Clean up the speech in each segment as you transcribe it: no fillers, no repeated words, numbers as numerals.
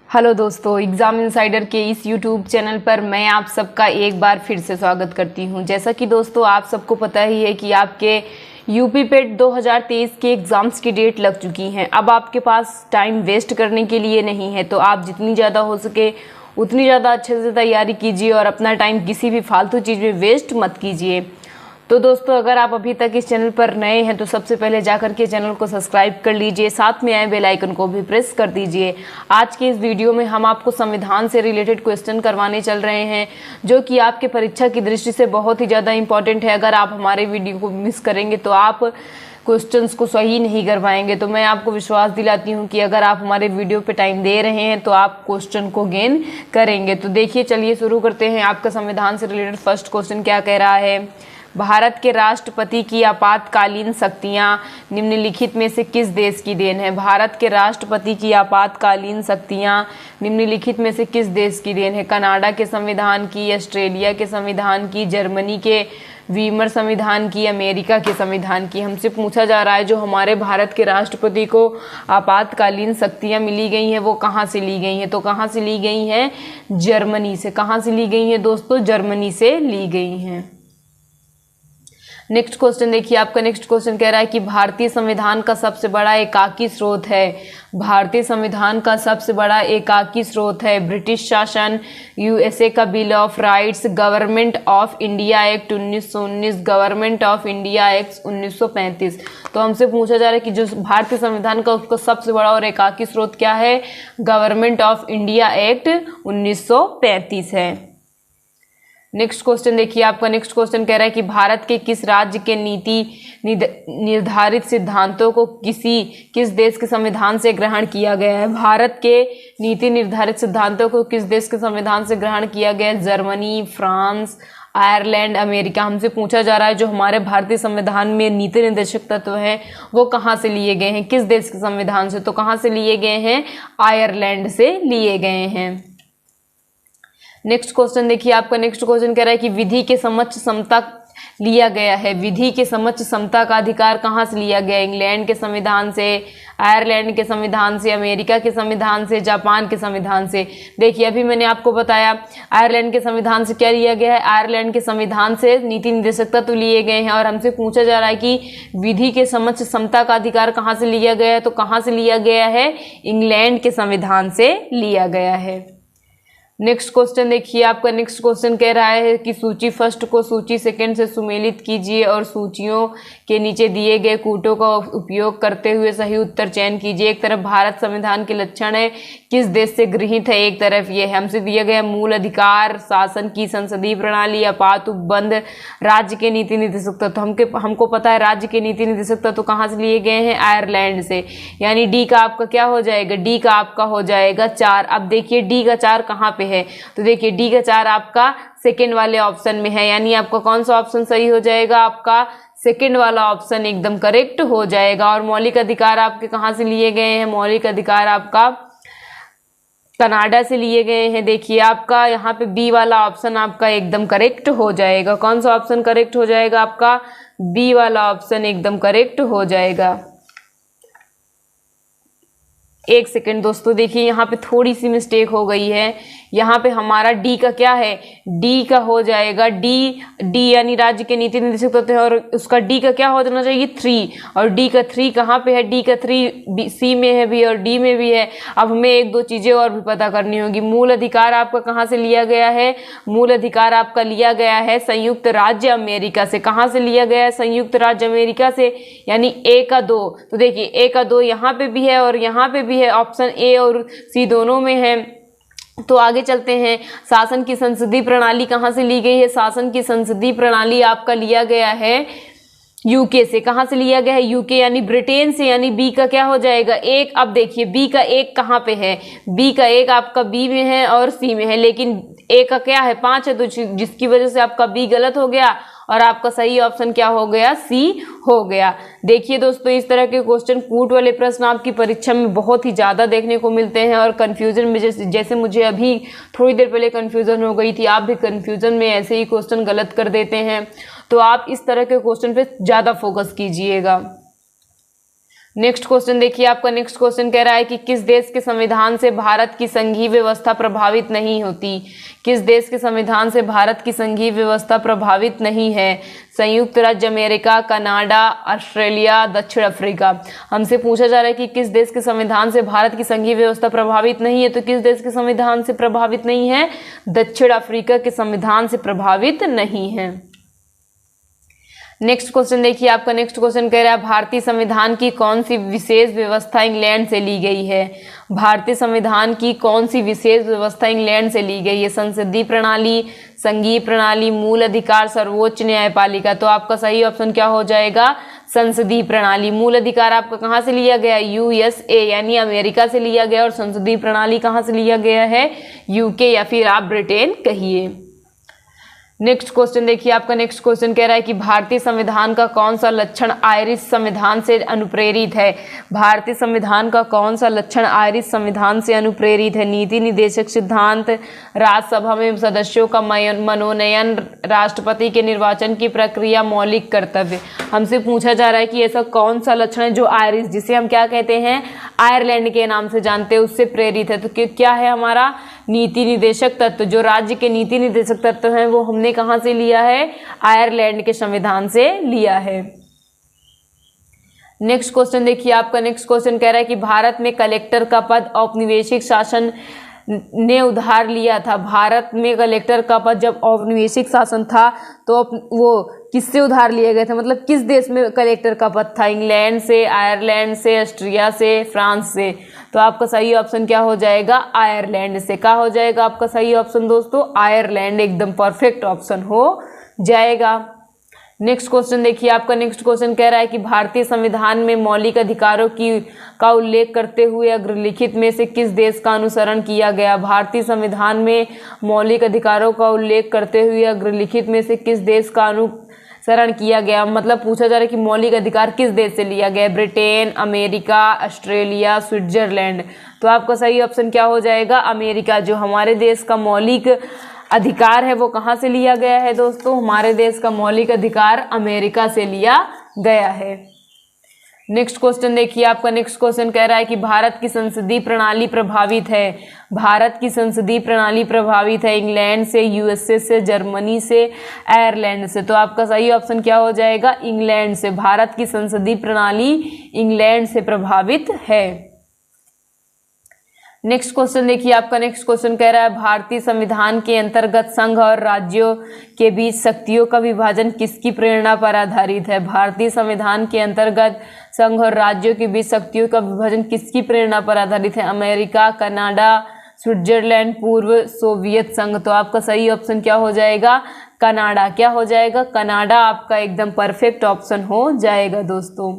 Hello दोस्तों, exam insider के इस यूट्यूब चैनल पर मैं आप सबका एक बार फिर से स्वागत करती हूं। जैसा कि दोस्तों आप सबको पता ही है कि आपके यूपी पेट 2023 के एग्ज़ाम्स की डेट लग चुकी हैं। अब आपके पास टाइम वेस्ट करने के लिए नहीं है, तो आप जितनी ज़्यादा हो सके उतनी ज़्यादा अच्छे से तैयारी कीजिए और अपना टाइम किसी भी फालतू चीज़ में वेस्ट मत कीजिए। तो दोस्तों, अगर आप अभी तक इस चैनल पर नए हैं तो सबसे पहले जाकर के चैनल को सब्सक्राइब कर लीजिए, साथ में आए बेल आइकन को भी प्रेस कर दीजिए। आज के इस वीडियो में हम आपको संविधान से रिलेटेड क्वेश्चन करवाने चल रहे हैं, जो कि आपके परीक्षा की दृष्टि से बहुत ही ज़्यादा इंपॉर्टेंट है। अगर आप हमारे वीडियो को मिस करेंगे तो आप क्वेश्चंस को सही नहीं कर पाएंगे। तो मैं आपको विश्वास दिलाती हूँ कि अगर आप हमारे वीडियो पे टाइम दे रहे हैं तो आप क्वेश्चन को गेन करेंगे। तो देखिए, चलिए शुरू करते हैं। आपका संविधान से रिलेटेड फर्स्ट क्वेश्चन क्या कह रहा है। भारत के राष्ट्रपति की आपातकालीन शक्तियां निम्नलिखित में से किस देश की देन है। भारत के राष्ट्रपति की आपातकालीन शक्तियां निम्नलिखित में से किस देश की देन है। कनाडा के संविधान की, ऑस्ट्रेलिया के संविधान की, जर्मनी के वीमर संविधान की, अमेरिका के संविधान की। हमसे पूछा जा रहा है जो हमारे भारत के राष्ट्रपति को आपातकालीन शक्तियां मिली गई हैं वो कहाँ से ली गई हैं। तो कहाँ से ली गई हैं? जर्मनी से। कहाँ से ली गई हैं दोस्तों? जर्मनी से ली गई हैं। नेक्स्ट क्वेश्चन देखिए, आपका नेक्स्ट क्वेश्चन कह रहा है कि भारतीय संविधान का सबसे बड़ा एकाकी स्रोत है। भारतीय संविधान का सबसे बड़ा एकाकी स्रोत है ब्रिटिश शासन, यूएसए का bill of rights, government of India act 1919, government of India act 1935। तो हमसे पूछा जा रहा है कि जो भारतीय संविधान का उसका सबसे बड़ा और एकाकी स्रोत क्या है? गवर्नमेंट ऑफ इंडिया एक्ट 1935 है। नेक्स्ट क्वेश्चन देखिए, आपका नेक्स्ट क्वेश्चन कह रहा है कि भारत के किस राज्य के नीति निर्धारित सिद्धांतों को किस देश के संविधान से ग्रहण किया गया है। भारत के नीति निर्धारित सिद्धांतों को किस देश के संविधान से ग्रहण किया गया है? Germany, France, Ireland, America. हमसे पूछा जा रहा है जो हमारे भारतीय संविधान में नीति निर्देशक तत्व हैं वो कहाँ से लिए गए हैं, किस देश के संविधान से। तो कहाँ से लिए गए हैं? आयरलैंड से लिए गए हैं। नेक्स्ट क्वेश्चन देखिए, आपका नेक्स्ट क्वेश्चन कह रहा है कि विधि के समक्ष समता लिया गया है। विधि के समक्ष समता का अधिकार कहाँ से लिया गया? इंग्लैंड के संविधान से, आयरलैंड के संविधान से, अमेरिका के संविधान से, जापान के संविधान से। देखिए, अभी मैंने आपको बताया आयरलैंड के संविधान से क्या लिया गया है। आयरलैंड के संविधान से नीति निर्देशक तत्व लिए गए हैं। और हमसे पूछा जा रहा है कि विधि के समक्ष समता का अधिकार कहाँ से लिया गया है। तो कहाँ से लिया गया है? इंग्लैंड के संविधान से लिया गया है। नेक्स्ट क्वेश्चन देखिए, आपका नेक्स्ट क्वेश्चन कह रहा है कि सूची फर्स्ट को सूची सेकंड से सुमेलित कीजिए और सूचियों के नीचे दिए गए कूटों का उपयोग करते हुए सही उत्तर चयन कीजिए। एक तरफ भारत संविधान के लक्षण है, किस देश से गृहीत है। एक तरफ ये है, हमसे दिया गया मूल अधिकार, शासन की संसदीय प्रणाली, आपात उपबंध, राज्य के नीति निर्देशक तत्व। हमको पता है राज्य के नीति निर्देशक तत्व कहाँ से लिए गए हैं? आयरलैंड से। यानी डी का आपका क्या हो जाएगा? डी का आपका हो जाएगा 4। अब देखिए डी का 4 कहाँ पे है। तो देखिए डी का 4 आपका सेकेंड वाले ऑप्शन में है। यानी आपका कौन सा ऑप्शन सही हो जाएगा? आपका सेकेंड वाला ऑप्शन एकदम करेक्ट हो जाएगा। और मौलिक अधिकार आपके कहाँ से लिए गए हैं? मौलिक अधिकार आपका कनाडा से लिए गए हैं। देखिए आपका यहाँ पे बी वाला ऑप्शन आपका एकदम करेक्ट हो जाएगा। कौन सा ऑप्शन करेक्ट हो जाएगा? आपका बी वाला ऑप्शन एकदम करेक्ट हो जाएगा। एक सेकेंड दोस्तों, देखिए यहाँ पे थोड़ी सी मिस्टेक हो गई है। यहाँ पे हमारा डी का क्या है? डी का हो जाएगा डी यानी राज्य के नीति निर्देशक तत्व है, और उसका डी का क्या हो जाना चाहिए? 3। और डी का 3 कहाँ पे है? डी का 3 सी में है भी और डी में भी है। अब हमें एक दो चीजें और भी पता करनी होगी। मूल अधिकार आपका कहाँ से लिया गया है? मूल अधिकार आपका लिया गया है संयुक्त राज्य अमेरिका से। कहाँ से लिया गया है? संयुक्त राज्य अमेरिका से। यानी ए का 2। तो देखिए ए का 2 यहाँ पे भी है और यहाँ पे भी है। ऑप्शन ए और सी दोनों में है। तो आगे चलते हैं। शासन की संसदीय प्रणाली कहाँ से ली गई है? शासन की संसदीय प्रणाली आपका लिया गया है यूके से। कहाँ से लिया गया है? यूके यानी ब्रिटेन से। यानी बी का क्या हो जाएगा? 1। अब देखिए बी का 1 कहाँ पे है? बी का 1 आपका बी में है और सी में है, लेकिन ए का क्या है? 5 है। तो जिसकी वजह से आपका बी गलत हो गया और आपका सही ऑप्शन क्या हो गया? सी हो गया। देखिए दोस्तों, इस तरह के क्वेश्चन कूट वाले प्रश्न आपकी परीक्षा में बहुत ही ज़्यादा देखने को मिलते हैं। और कन्फ्यूजन में जैसे मुझे अभी थोड़ी देर पहले कन्फ्यूजन हो गई थी, आप भी कन्फ्यूजन में ऐसे ही क्वेश्चन गलत कर देते हैं। तो आप इस तरह के क्वेश्चन पे ज़्यादा फोकस कीजिएगा। नेक्स्ट क्वेश्चन देखिए, आपका नेक्स्ट क्वेश्चन कह रहा है कि किस देश के संविधान से भारत की संघीय व्यवस्था प्रभावित नहीं होती। किस देश के संविधान से भारत की संघीय व्यवस्था प्रभावित नहीं है। संयुक्त राज्य अमेरिका, कनाडा, ऑस्ट्रेलिया, दक्षिण अफ्रीका। हमसे पूछा जा रहा है कि किस देश के संविधान से भारत की संघीय व्यवस्था प्रभावित नहीं है, तो किस देश के संविधान से प्रभावित नहीं है, दक्षिण अफ्रीका के संविधान से प्रभावित नहीं है। नेक्स्ट क्वेश्चन देखिए, आपका नेक्स्ट क्वेश्चन कह रहा है भारतीय संविधान की कौन सी विशेष व्यवस्था इंग्लैंड से ली गई है। भारतीय संविधान की कौन सी विशेष व्यवस्था इंग्लैंड से ली गई है। संसदीय प्रणाली, संघीय प्रणाली, मूल अधिकार, सर्वोच्च न्यायपालिका। तो आपका सही ऑप्शन क्या हो जाएगा, संसदीय प्रणाली। मूल अधिकार आपका कहाँ से लिया गया, यूएसए यानी अमेरिका से लिया गया, और संसदीय प्रणाली कहाँ से लिया गया है, यूके या फिर आप ब्रिटेन कहिए। नेक्स्ट क्वेश्चन देखिए, आपका नेक्स्ट क्वेश्चन कह रहा है कि भारतीय संविधान का कौन सा लक्षण आयरिश संविधान से अनुप्रेरित है। भारतीय संविधान का कौन सा लक्षण आयरिश संविधान से अनुप्रेरित है। नीति निर्देशक सिद्धांत, राज्यसभा में सदस्यों का मनोनयन, राष्ट्रपति के निर्वाचन की प्रक्रिया, मौलिक कर्तव्य। हमसे पूछा जा रहा है कि ऐसा कौन सा लक्षण है जो आयरिश, जिसे हम क्या कहते हैं, आयरलैंड के नाम से जानते हैं, उससे प्रेरित है। तो क्या है हमारा नीति निर्देशक तत्व। जो राज्य के नीति निर्देशक तत्व हैं वो हमने कहाँ से लिया है, आयरलैंड के संविधान से लिया है। नेक्स्ट क्वेश्चन देखिए, आपका नेक्स्ट क्वेश्चन कह रहा है कि भारत में कलेक्टर का पद औपनिवेशिक शासन ने उधार लिया था। भारत में कलेक्टर का पद जब औपनिवेशिक शासन था तो वो किससे उधार लिए गए थे, मतलब किस देश में कलेक्टर का पद था, इंग्लैंड से, आयरलैंड से, ऑस्ट्रिया से, फ्रांस से। तो आपका सही ऑप्शन क्या हो जाएगा, आयरलैंड से। क्या हो जाएगा आपका सही ऑप्शन दोस्तों, आयरलैंड एकदम परफेक्ट ऑप्शन हो जाएगा। नेक्स्ट क्वेश्चन देखिए, आपका नेक्स्ट क्वेश्चन कह रहा है कि भारतीय संविधान में मौलिक अधिकारों का उल्लेख करते हुए अग्रलिखित में से किस देश का अनुसरण किया गया। भारतीय संविधान में मौलिक अधिकारों का उल्लेख करते हुए अग्रलिखित में से किस देश का अनुसरण किया गया, मतलब पूछा जा रहा है कि मौलिक अधिकार किस देश से लिया गया, ब्रिटेन, अमेरिका, ऑस्ट्रेलिया, स्विट्जरलैंड। तो आपका सही ऑप्शन क्या हो जाएगा, अमेरिका। जो हमारे देश का मौलिक अधिकार है वो कहाँ से लिया गया है दोस्तों, हमारे देश का मौलिक अधिकार अमेरिका से लिया गया है। नेक्स्ट क्वेश्चन देखिए, आपका नेक्स्ट क्वेश्चन कह रहा है कि भारत की संसदीय प्रणाली प्रभावित है। भारत की संसदीय प्रणाली प्रभावित है इंग्लैंड से, यूएसए से, जर्मनी से, आयरलैंड से। तो आपका सही ऑप्शन क्या हो जाएगा, इंग्लैंड से। भारत की संसदीय प्रणाली इंग्लैंड से प्रभावित है। नेक्स्ट क्वेश्चन देखिए, आपका नेक्स्ट क्वेश्चन कह रहा है भारतीय संविधान के अंतर्गत संघ और राज्यों के बीच शक्तियों का विभाजन किसकी प्रेरणा पर आधारित है। भारतीय संविधान के अंतर्गत संघ और राज्यों के बीच शक्तियों का विभाजन किसकी प्रेरणा पर आधारित है, अमेरिका, कनाडा, स्विट्जरलैंड, पूर्व सोवियत संघ। तो आपका सही ऑप्शन क्या हो जाएगा, कनाडा। क्या हो जाएगा, कनाडा आपका एकदम परफेक्ट ऑप्शन हो जाएगा दोस्तों।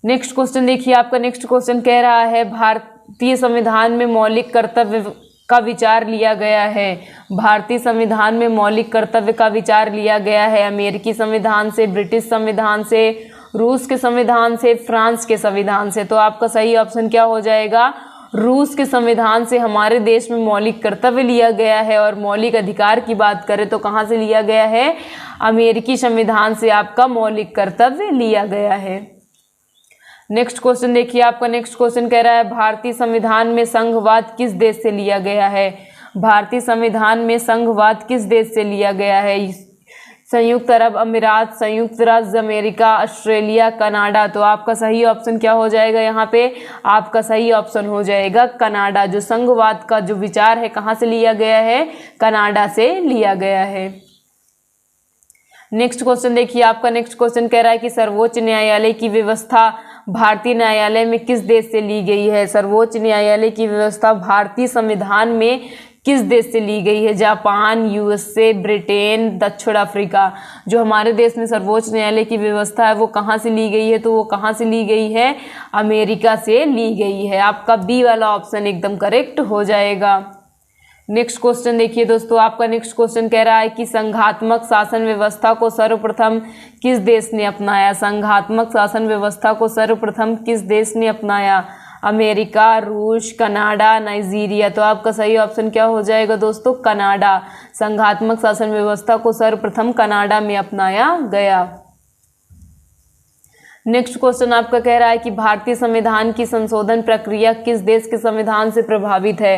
नेक्स्ट क्वेश्चन देखिए, आपका नेक्स्ट क्वेश्चन कह रहा है भारतीय संविधान में मौलिक कर्तव्य का विचार लिया गया है। भारतीय संविधान में मौलिक कर्तव्य का विचार लिया गया है अमेरिकी संविधान से, ब्रिटिश संविधान से, रूस के संविधान से, फ्रांस के संविधान से। तो आपका सही ऑप्शन क्या हो जाएगा, रूस के संविधान से हमारे देश में मौलिक कर्तव्य लिया गया है। और मौलिक अधिकार की बात करें तो कहाँ से लिया गया है, अमेरिकी संविधान से आपका मौलिक कर्तव्य लिया गया है। नेक्स्ट क्वेश्चन देखिए, आपका नेक्स्ट क्वेश्चन कह रहा है भारतीय संविधान में संघवाद किस देश से लिया गया है। भारतीय संविधान में संघवाद किस देश से लिया गया है, संयुक्त अरब अमीरात, संयुक्त राज्य अमेरिका, ऑस्ट्रेलिया, कनाडा। तो आपका सही ऑप्शन क्या हो जाएगा, यहाँ पे आपका सही ऑप्शन हो जाएगा कनाडा। जो संघवाद का जो विचार है कहाँ से लिया गया है, कनाडा से लिया गया है। नेक्स्ट क्वेश्चन देखिए, आपका नेक्स्ट क्वेश्चन कह रहा है कि सर्वोच्च न्यायालय की व्यवस्था भारतीय न्यायालय में किस देश से ली गई है। सर्वोच्च न्यायालय की व्यवस्था भारतीय संविधान में किस देश से ली गई है, जापान, यूएसए, ब्रिटेन, दक्षिण अफ्रीका। जो हमारे देश में सर्वोच्च न्यायालय की व्यवस्था है वो कहाँ से ली गई है, तो वो कहाँ से ली गई है, अमेरिका से ली गई है। आपका बी वाला ऑप्शन एकदम करेक्ट हो जाएगा। नेक्स्ट क्वेश्चन देखिए दोस्तों, आपका नेक्स्ट क्वेश्चन कह रहा है कि संघात्मक शासन व्यवस्था को सर्वप्रथम किस देश ने अपनाया। संघात्मक शासन व्यवस्था को सर्वप्रथम किस देश ने अपनाया, अमेरिका, रूस, कनाडा, नाइजीरिया। तो आपका सही ऑप्शन क्या हो जाएगा दोस्तों, कनाडा। संघात्मक शासन व्यवस्था को सर्वप्रथम कनाडा में अपनाया गया। नेक्स्ट क्वेश्चन आपका कह रहा है कि भारतीय संविधान की संशोधन प्रक्रिया किस देश के संविधान से प्रभावित है।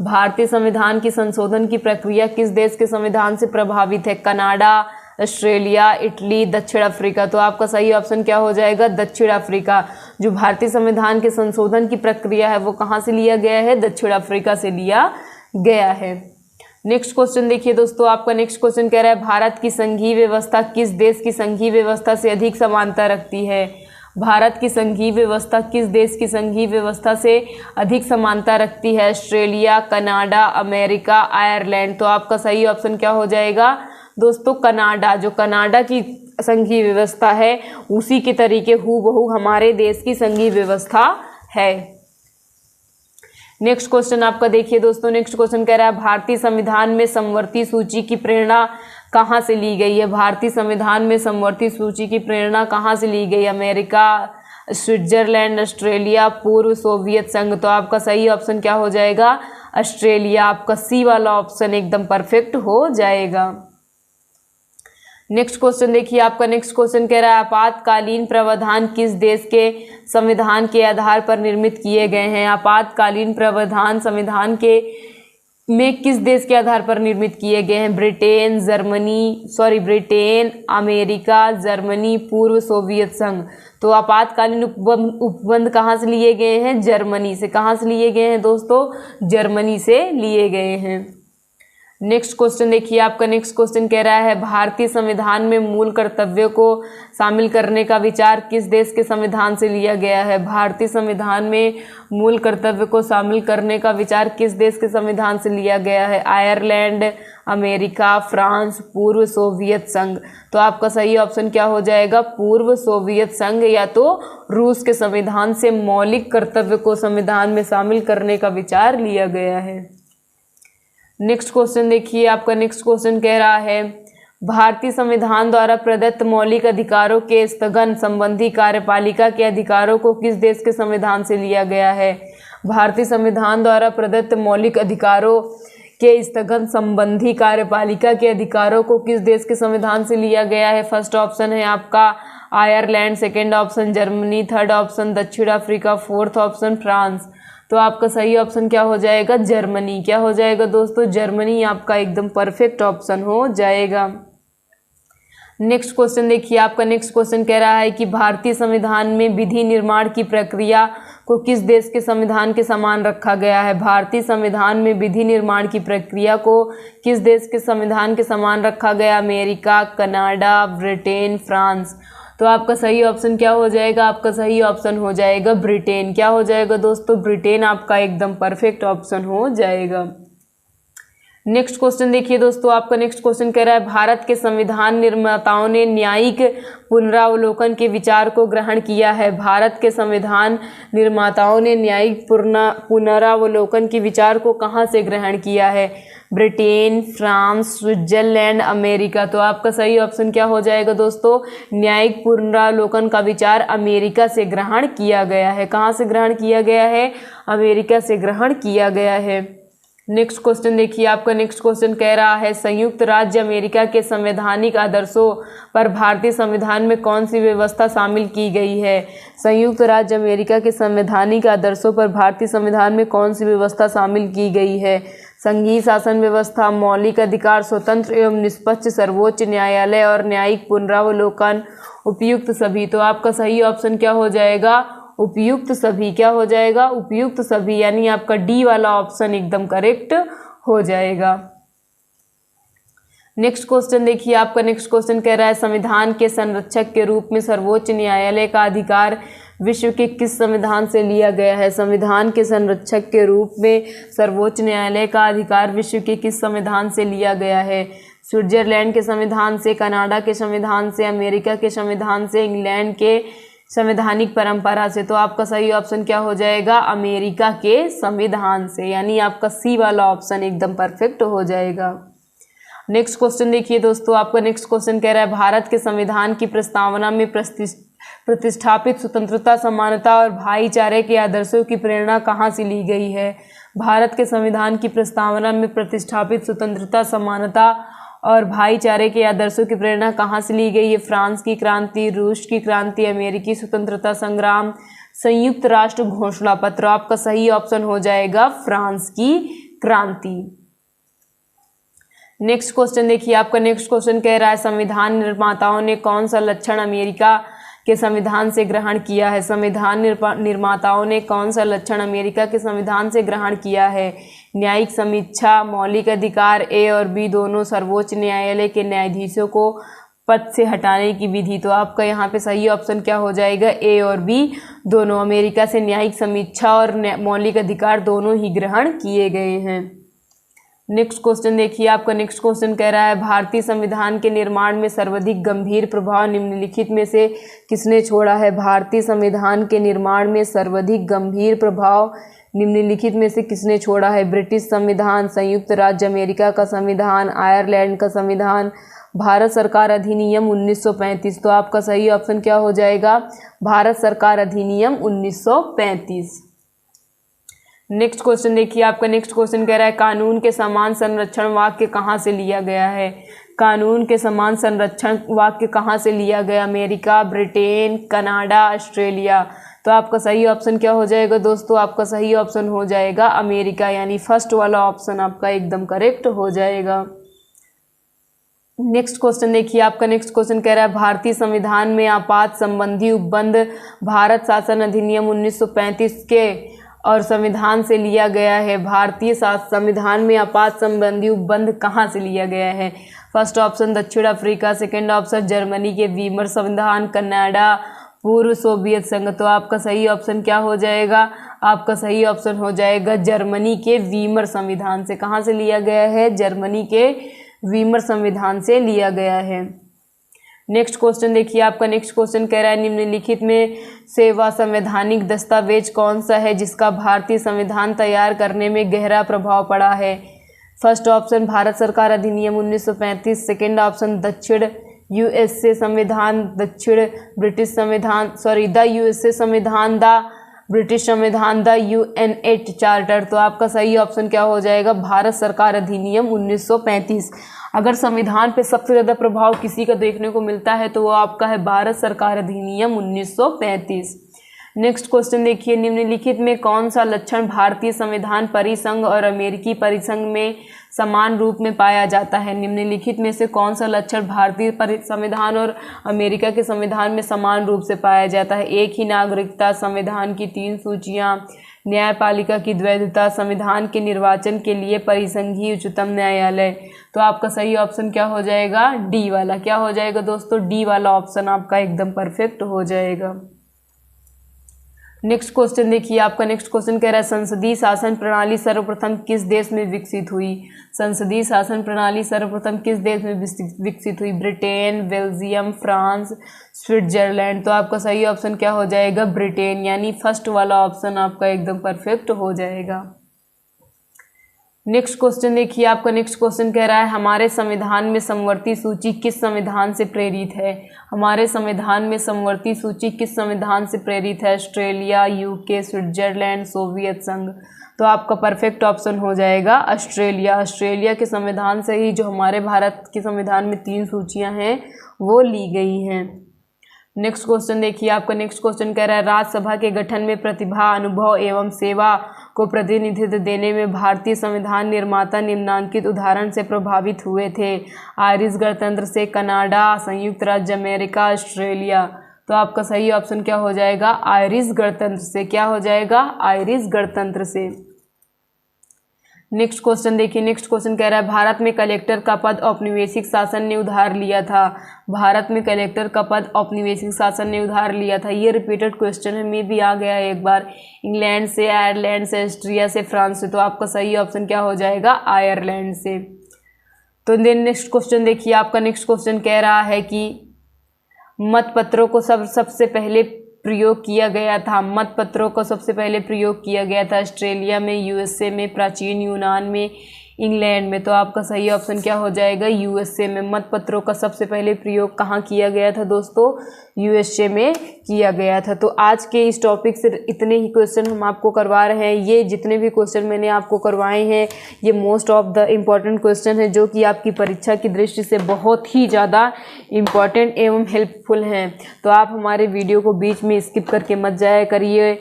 भारतीय संविधान की संशोधन की प्रक्रिया किस देश के संविधान से प्रभावित है। कनाडा, ऑस्ट्रेलिया, इटली, दक्षिण अफ्रीका। तो आपका सही ऑप्शन क्या हो जाएगा, दक्षिण अफ्रीका। जो भारतीय संविधान के संशोधन की प्रक्रिया है वो कहाँ से लिया गया है, दक्षिण अफ्रीका से लिया गया है। नेक्स्ट क्वेश्चन देखिए दोस्तों, आपका नेक्स्ट क्वेश्चन कह रहा है भारत की संघीय व्यवस्था किस देश की संघीय व्यवस्था से अधिक समानता रखती है। भारत की संघीय व्यवस्था किस देश की संघीय व्यवस्था से अधिक समानता रखती है। Australia, Canada, America, Ireland. तो आपका सही ऑप्शन क्या हो जाएगा दोस्तों, कनाडा। जो कनाडा की संघीय व्यवस्था है उसी के तरीके हूबहू हमारे देश की संघीय व्यवस्था है। नेक्स्ट क्वेश्चन आपका देखिए दोस्तों, नेक्स्ट क्वेश्चन कह रहा है भारतीय संविधान में समवर्ती सूची की प्रेरणा कहाँ से ली गई है। भारतीय संविधान में समवर्ती सूची की प्रेरणा कहाँ से ली गई। अमेरिका, स्विट्जरलैंड, ऑस्ट्रेलिया, पूर्व सोवियत संघ। तो आपका सही ऑप्शन क्या हो जाएगा, ऑस्ट्रेलिया। आपका सी वाला ऑप्शन एकदम परफेक्ट हो जाएगा। नेक्स्ट क्वेश्चन देखिए, आपका नेक्स्ट क्वेश्चन कह रहा है आपातकालीन प्रावधान किस देश के संविधान के आधार पर निर्मित किए गए हैं। आपातकालीन प्रावधान संविधान के में किस देश के आधार पर निर्मित किए गए हैं। ब्रिटेन, ब्रिटेन, अमेरिका, जर्मनी, पूर्व सोवियत संघ। तो आपातकालीन उपबंध कहाँ से लिए गए हैं, जर्मनी से। कहाँ से लिए गए हैं दोस्तों, जर्मनी से लिए गए हैं। नेक्स्ट क्वेश्चन देखिए, आपका नेक्स्ट क्वेश्चन कह रहा है भारतीय संविधान में मूल कर्तव्यों को शामिल करने का विचार किस देश के संविधान से लिया गया है। भारतीय संविधान में मूल कर्तव्य को शामिल करने का विचार किस देश के संविधान से लिया गया है। आयरलैंड, अमेरिका, फ्रांस, पूर्व सोवियत संघ। तो आपका सही ऑप्शन क्या हो जाएगा, पूर्व सोवियत संघ या तो रूस के संविधान से मौलिक कर्तव्य को संविधान में शामिल करने का विचार लिया गया है। नेक्स्ट क्वेश्चन देखिए, आपका नेक्स्ट क्वेश्चन कह रहा है भारतीय संविधान द्वारा प्रदत्त मौलिक अधिकारों के स्थगन संबंधी कार्यपालिका के अधिकारों को किस देश के संविधान से लिया गया है। भारतीय संविधान द्वारा प्रदत्त मौलिक अधिकारों के स्थगन संबंधी कार्यपालिका के अधिकारों को किस देश के संविधान से लिया गया है। फर्स्ट ऑप्शन है आपका Ireland, second option Germany, third option दक्षिण अफ्रीका, फोर्थ ऑप्शन फ्रांस। तो आपका सही ऑप्शन क्या हो जाएगा, जर्मनी। क्या हो जाएगा दोस्तों, जर्मनी आपका एकदम परफेक्ट ऑप्शन हो जाएगा। नेक्स्ट क्वेश्चन देखिए, आपका नेक्स्ट क्वेश्चन कह रहा है कि भारतीय संविधान में विधि निर्माण की प्रक्रिया को किस देश के संविधान के समान रखा गया है। भारतीय संविधान में विधि निर्माण की प्रक्रिया को किस देश के संविधान के समान रखा गया। America, Canada, Britain, France. तो आपका सही ऑप्शन क्या हो जाएगा, आपका सही ऑप्शन हो जाएगा ब्रिटेन। क्या हो जाएगा दोस्तों, ब्रिटेन आपका एकदम परफेक्ट ऑप्शन हो जाएगा। नेक्स्ट क्वेश्चन देखिए दोस्तों, आपका नेक्स्ट क्वेश्चन कह रहा है भारत के संविधान निर्माताओं ने न्यायिक पुनरावलोकन के विचार को ग्रहण किया है। भारत के संविधान निर्माताओं ने न्यायिक पुनरावलोकन के विचार को कहाँ से ग्रहण किया है। Britain, France, Switzerland, America. तो आपका सही ऑप्शन क्या हो जाएगा दोस्तों, न्यायिक पुनरावलोकन का विचार अमेरिका से ग्रहण किया गया है। कहाँ से ग्रहण किया गया है, अमेरिका से ग्रहण किया गया है। नेक्स्ट क्वेश्चन देखिए, आपका नेक्स्ट क्वेश्चन कह रहा है संयुक्त राज्य अमेरिका के संवैधानिक आदर्शों पर भारतीय संविधान में कौन सी व्यवस्था शामिल की गई है। संयुक्त राज्य अमेरिका के संवैधानिक आदर्शों पर भारतीय संविधान में कौन सी व्यवस्था शामिल की गई है। संघीय शासन व्यवस्था, मौलिक अधिकार, स्वतंत्र एवं निष्पक्ष सर्वोच्च न्यायालय और न्यायिक पुनरावलोकन, उपयुक्त सभी। तो आपका सही ऑप्शन क्या हो जाएगा, उपयुक्त सभी। क्या हो जाएगा, उपयुक्त सभी, यानी आपका डी वाला ऑप्शन एकदम करेक्ट हो जाएगा। नेक्स्ट क्वेश्चन देखिए, आपका नेक्स्ट क्वेश्चन कह रहा है संविधान के संरक्षक के रूप में सर्वोच्च न्यायालय का अधिकार विश्व के किस संविधान से लिया गया है। संविधान के संरक्षक के रूप में सर्वोच्च न्यायालय का अधिकार विश्व के किस संविधान से लिया गया है। स्विट्जरलैंड के संविधान से, कनाडा के संविधान से, अमेरिका के संविधान से, इंग्लैंड के संवैधानिक परंपरा से। तो आपका सही ऑप्शन क्या हो जाएगा, अमेरिका के संविधान से, यानी आपका सी वाला ऑप्शन एकदम परफेक्ट हो जाएगा। नेक्स्ट क्वेश्चन देखिए दोस्तों, आपका नेक्स्ट क्वेश्चन कह रहा है भारत के संविधान की प्रस्तावना में प्रतिष्ठापित स्वतंत्रता, समानता और भाईचारे के आदर्शों की प्रेरणा कहाँ से ली गई है। भारत के संविधान की प्रस्तावना में प्रतिष्ठापित स्वतंत्रता, समानता और भाईचारे के आदर्शों की प्रेरणा कहाँ से ली गई है? फ्रांस की क्रांति, रूस की क्रांति, अमेरिकी स्वतंत्रता संग्राम, संयुक्त राष्ट्र घोषणा पत्र। आपका सही ऑप्शन हो जाएगा फ्रांस की क्रांति। नेक्स्ट क्वेश्चन देखिए, आपका नेक्स्ट क्वेश्चन कह रहा है संविधान निर्माताओं ने कौन सा लक्षण अमेरिका के संविधान से ग्रहण किया है? संविधान निर्माताओं ने कौन सा लक्षण अमेरिका के संविधान से ग्रहण किया है? न्यायिक समीक्षा, मौलिक अधिकार, ए और बी दोनों, सर्वोच्च न्यायालय के न्यायाधीशों को पद से हटाने की विधि। तो आपका यहाँ पे सही ऑप्शन क्या हो जाएगा? ए और बी दोनों। अमेरिका से न्यायिक समीक्षा और मौलिक अधिकार दोनों ही ग्रहण किए गए हैं। नेक्स्ट क्वेश्चन देखिए, आपका नेक्स्ट क्वेश्चन कह रहा है भारतीय संविधान के निर्माण में सर्वाधिक गंभीर प्रभाव निम्नलिखित में से किसने छोड़ा है? भारतीय संविधान के निर्माण में सर्वाधिक गंभीर प्रभाव निम्नलिखित में से किसने छोड़ा है? ब्रिटिश संविधान, संयुक्त राज्य अमेरिका का संविधान, आयरलैंड का संविधान, भारत सरकार अधिनियम 1935। तो आपका सही ऑप्शन क्या हो जाएगा? भारत सरकार अधिनियम 1935। नेक्स्ट क्वेश्चन देखिए, आपका नेक्स्ट क्वेश्चन कह रहा है कानून के समान संरक्षण वाक्य कहाँ से लिया गया है? कानून के समान संरक्षण वाक्य कहाँ से लिया गया? America, Britain, Canada, Australia. तो आपका सही ऑप्शन क्या हो जाएगा दोस्तों? आपका सही ऑप्शन हो जाएगा अमेरिका, यानी फर्स्ट वाला ऑप्शन आपका एकदम करेक्ट हो जाएगा। नेक्स्ट क्वेश्चन देखिए, आपका नेक्स्ट क्वेश्चन कह रहा है भारतीय संविधान में आपात संबंधी उपबंध भारत शासन अधिनियम 1935 के और संविधान से लिया गया है। भारतीय संविधान में आपात संबंधी उपबंध कहाँ से लिया गया है? फर्स्ट ऑप्शन दक्षिण अफ्रीका, सेकंड ऑप्शन जर्मनी के वीमर संविधान, कनाडा, पूर्व सोवियत संघ। तो आपका सही ऑप्शन क्या हो जाएगा? आपका सही ऑप्शन हो जाएगा जर्मनी के वीमर संविधान से। कहाँ से लिया गया है? जर्मनी के वीमर संविधान से लिया गया है। नेक्स्ट क्वेश्चन देखिए, आपका नेक्स्ट क्वेश्चन कह रहा है निम्नलिखित में से वह संवैधानिक दस्तावेज कौन सा है जिसका भारतीय संविधान तैयार करने में गहरा प्रभाव पड़ा है? फर्स्ट ऑप्शन भारत सरकार अधिनियम 1935, सेकेंड ऑप्शन दक्षिण यूएसए संविधान, दक्षिण ब्रिटिश संविधान, द यूएसए संविधान, द ब्रिटिश संविधान, द यूएनएट चार्टर। तो आपका सही ऑप्शन क्या हो जाएगा? भारत सरकार अधिनियम 1935। अगर संविधान पे सबसे ज़्यादा प्रभाव किसी का देखने को मिलता है तो वो आपका है भारत सरकार अधिनियम 1935। नेक्स्ट क्वेश्चन देखिए, निम्नलिखित में कौन सा लक्षण भारतीय संविधान परिसंघ और अमेरिकी परिसंघ में समान रूप में पाया जाता है? निम्नलिखित में से कौन सा लक्षण भारतीय संविधान और अमेरिका के संविधान में समान रूप से पाया जाता है? एक ही नागरिकता, संविधान की 3 सूचियां, न्यायपालिका की द्वैधता, संविधान के निर्वाचन के लिए परिसंघीय उच्चतम न्यायालय। तो आपका सही ऑप्शन क्या हो जाएगा? डी वाला। क्या हो जाएगा दोस्तों? डी वाला ऑप्शन आपका एकदम परफेक्ट हो जाएगा। नेक्स्ट क्वेश्चन देखिए, आपका नेक्स्ट क्वेश्चन कह रहा है संसदीय शासन प्रणाली सर्वप्रथम किस देश में विकसित हुई? संसदीय शासन प्रणाली सर्वप्रथम किस देश में विकसित हुई? Britain, Belgium, France, Switzerland. तो आपका सही ऑप्शन क्या हो जाएगा? ब्रिटेन, यानी फर्स्ट वाला ऑप्शन आपका एकदम परफेक्ट हो जाएगा। नेक्स्ट क्वेश्चन देखिए, आपका नेक्स्ट क्वेश्चन कह रहा है हमारे संविधान में समवर्ती सूची किस संविधान से प्रेरित है? हमारे संविधान में समवर्ती सूची किस संविधान से प्रेरित है? ऑस्ट्रेलिया, यूके, स्विट्जरलैंड, सोवियत संघ। तो आपका परफेक्ट ऑप्शन हो जाएगा ऑस्ट्रेलिया। ऑस्ट्रेलिया के संविधान से ही जो हमारे भारत के संविधान में 3 सूचियां हैं वो ली गई हैं। नेक्स्ट क्वेश्चन देखिए, आपका नेक्स्ट क्वेश्चन कह रहा है राज्यसभा के गठन में प्रतिभा, अनुभव एवं सेवा को प्रतिनिधित्व देने में भारतीय संविधान निर्माता निम्नांकित उदाहरण से प्रभावित हुए थे? आयरिश गणतंत्र से, कनाडा, संयुक्त राज्य अमेरिका, ऑस्ट्रेलिया। तो आपका सही ऑप्शन क्या हो जाएगा? आयरिश गणतंत्र से। क्या हो जाएगा? आयरिश गणतंत्र से। नेक्स्ट क्वेश्चन देखिए, नेक्स्ट क्वेश्चन कह रहा है भारत में कलेक्टर का पद औपनिवेशिक शासन ने उधार लिया था। भारत में कलेक्टर का पद औपनिवेशिक शासन ने उधार लिया था। ये रिपीटेड क्वेश्चन है, में भी आ गया है एक बार। इंग्लैंड से, आयरलैंड से, ऑस्ट्रिया से, फ्रांस से। तो आपका सही ऑप्शन क्या हो जाएगा? आयरलैंड से। तो देन नेक्स्ट क्वेश्चन देखिए, आपका नेक्स्ट क्वेश्चन कह रहा है कि मतपत्रों को सबसे पहले प्रयोग किया गया था। मतपत्रों को सबसे पहले प्रयोग किया गया था ऑस्ट्रेलिया में, यूएसए में, प्राचीन यूनान में, इंग्लैंड में। तो आपका सही ऑप्शन क्या हो जाएगा, यूएसए में। मतपत्रों का सबसे पहले प्रयोग कहाँ किया गया था दोस्तों, यूएसए में किया गया था। तो आज के इस टॉपिक से इतने ही क्वेश्चन हम आपको करवा रहे हैं। ये जितने भी क्वेश्चन मैंने आपको करवाए हैं ये most of the important question है जो कि आपकी परीक्षा की दृष्टि से बहुत ही ज़्यादा इम्पॉर्टेंट एवं हेल्पफुल हैं। तो आप हमारे वीडियो को बीच में स्किप करके मत जाया करिए,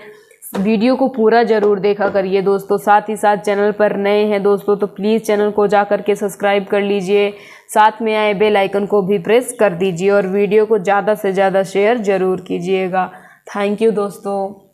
वीडियो को पूरा ज़रूर देखा करिए दोस्तों। साथ ही साथ चैनल पर नए हैं दोस्तों तो प्लीज़ चैनल को जा कर के सब्सक्राइब कर लीजिए, साथ में आए बेल आइकन को भी प्रेस कर दीजिए और वीडियो को ज़्यादा से ज़्यादा शेयर ज़रूर कीजिएगा। थैंक यू दोस्तों।